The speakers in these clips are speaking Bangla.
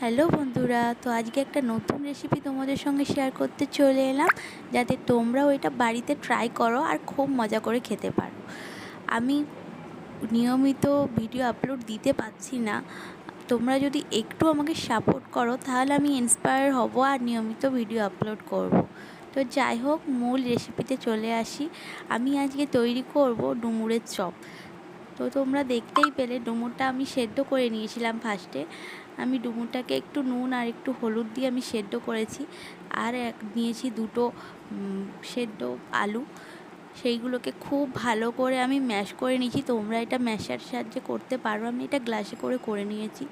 হ্যালো বন্ধুরা, তো আজকে একটা নতুন রেসিপি তোমাদের সঙ্গে শেয়ার করতে চলে এলাম, যাতে তোমরাও এটা বাড়িতে ট্রাই করো আর খুব মজা করে খেতে পারো। আমি নিয়মিত ভিডিও আপলোড দিতে পারছি না, তোমরা যদি একটু আমাকে সাপোর্ট করো তাহলে আমি ইন্সপায়ার হব আর নিয়মিত ভিডিও আপলোড করব। তো যাই হোক, মূল রেসিপিতে চলে আসি। আমি আজকে তৈরি করব ডুমুরের চপ। তো তোমরা দেখতেই পেলে ডুমুরটা আমি সেদ্ধ করে নিয়েছিলাম। ফার্স্টে আমি ডুমুরটাকে একটু নুন আর একটু হলুদ দিয়ে আমি সেদ্ধ করেছি, আর নিয়েছি দুটো সেদ্ধ আলু। সেইগুলোকে খুব ভালো করে আমি ম্যাশ করে নিয়েছি। তোমরা এটা ম্যাশার সাহায্যে করতে পারো, আমি এটা গ্লাসে করে নিয়েছি।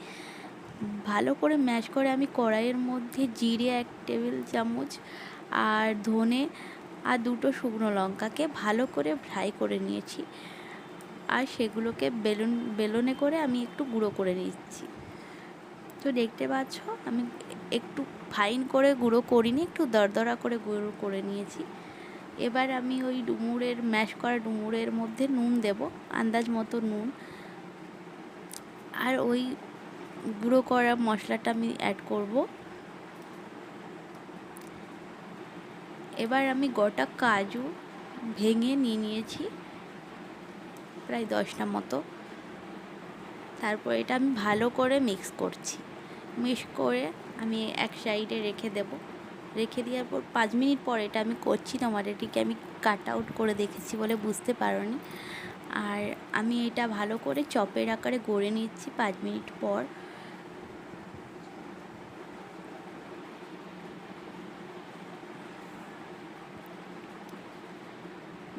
ভালো করে ম্যাশ করে আমি কড়াইয়ের মধ্যে জিরে 1 টেবিল চামচ আর ধনে আর দুটো শুকনো লঙ্কাকে ভালো করে ফ্রাই করে নিয়েছি, আর সেগুলোকে বেলনে করে আমি একটু গুঁড়ো করে নিচ্ছি। তো দেখতে পাচ্ছ আমি একটু ফাইন করে গুঁড়ো করিনি, একটু দরদরা করে গুঁড়ো করে নিয়েছি। এবার আমি ওই ডুমুরের ম্যাশ করা ডুমুরের মধ্যে নুন দেব, আন্দাজ মতো নুন, আর ওই গুঁড়ো করা মশলাটা আমি অ্যাড করব। এবার আমি গোটা কাজু ভেঙে নিয়েছি প্রায় 10টা মতো। তারপর এটা আমি ভালো করে মিক্স করছি। মিক্স করে আমি এক সাইডে রেখে দেব। রেখে দেওয়ার পর 5 মিনিট পর এটা আমি করছি, তোমার এটিকে আমি কাট আউট করে দেখেছি বলে বুঝতে পারোনি। আর আমি এটা ভালো করে চপের আকারে গড়ে নিচ্ছি 5 মিনিট পর।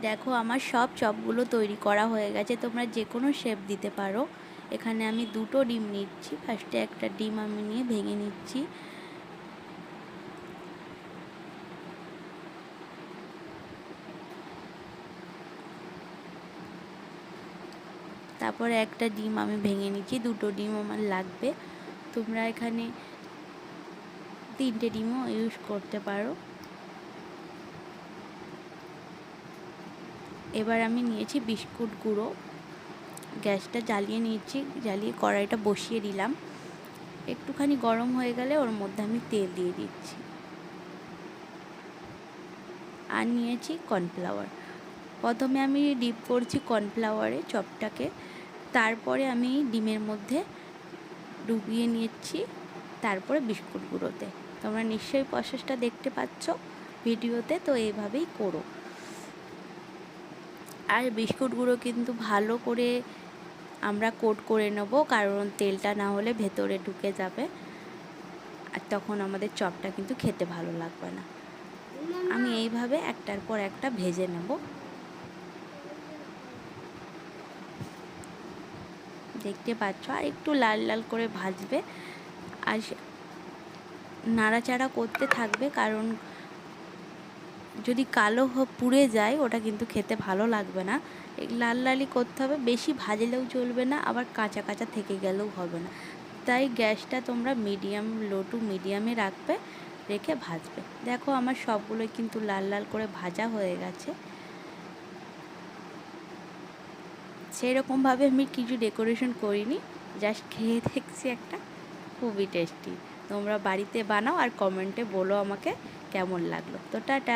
দেখো আমার সব চপগুলো তৈরি করা হয়ে গেছে। তোমরা যে কোনো শেপ দিতে পারো। এখানে আমি দুটো ডিম নিচ্ছি। ফার্স্টে একটা ডিম আমি নিয়ে ভেঙে নিচ্ছি। তারপরে একটা ডিম আমি ভেঙে নিচ্ছি, দুটো ডিম আমার লাগবে। তোমরা এখানে 3টে ডিমও ইউজ করতে পারো। এবার আমি নিয়েছি বিস্কুট গুঁড়ো। গ্যাসটা জ্বালিয়ে নিয়েছি, জ্বালিয়ে কড়াইটা বসিয়ে দিলাম। একটুখানি গরম হয়ে গেলে ওর মধ্যে আমি তেল দিয়ে দিচ্ছি, আর নিয়েছি কর্নফ্লাওয়ার। প্রথমে আমি ডিপ করছি কর্নফ্লাওয়ারে চপটাকে, তারপরে আমি ডিমের মধ্যে ডুবিয়ে নিচ্ছি, তারপরে বিস্কুট গুঁড়োতে। তোমরা নিশ্চয়ই প্রসেসটা দেখতে পাচ্ছ ভিডিওতে, তো এইভাবেই করো। আর বিস্কুট গুঁড়ো কিন্তু ভালো করে আমরা কোট করে নেব, কারণ তেলটা না হলে ভেতরে ঢুকে যাবে, আর তখন আমাদের চপটা কিন্তু খেতে ভালো লাগবে না। আমি এইভাবে একটার পর একটা ভেজে নেব। দেখতে পাচ্ছ, আর একটু লাল লাল করে ভাজবে, আর নাড়াচাড়া করতে থাকবে, কারণ যদি কালো পুড়ে যায় ওটা কিন্তু খেতে ভালো লাগবে না। লাল লালই করতে হবে, বেশি ভাজলেও চলবে না, আবার কাঁচা কাঁচা থেকে গেলেও হবে না। তাই গ্যাসটা তোমরা মিডিয়াম, লো টু মিডিয়ামে রাখবে, রেখে ভাজবে। দেখো আমার সবগুলোই কিন্তু লাল লাল করে ভাজা হয়ে গেছে। সেরকমভাবে আমি কিছু ডেকোরেশন করিনি, জাস্ট খেয়ে দেখছি একটা, খুবই টেস্টি। তোমরা বাড়িতে বানাও আর কমেন্টে বলো আমাকে কেমন লাগলো। তো টাটা।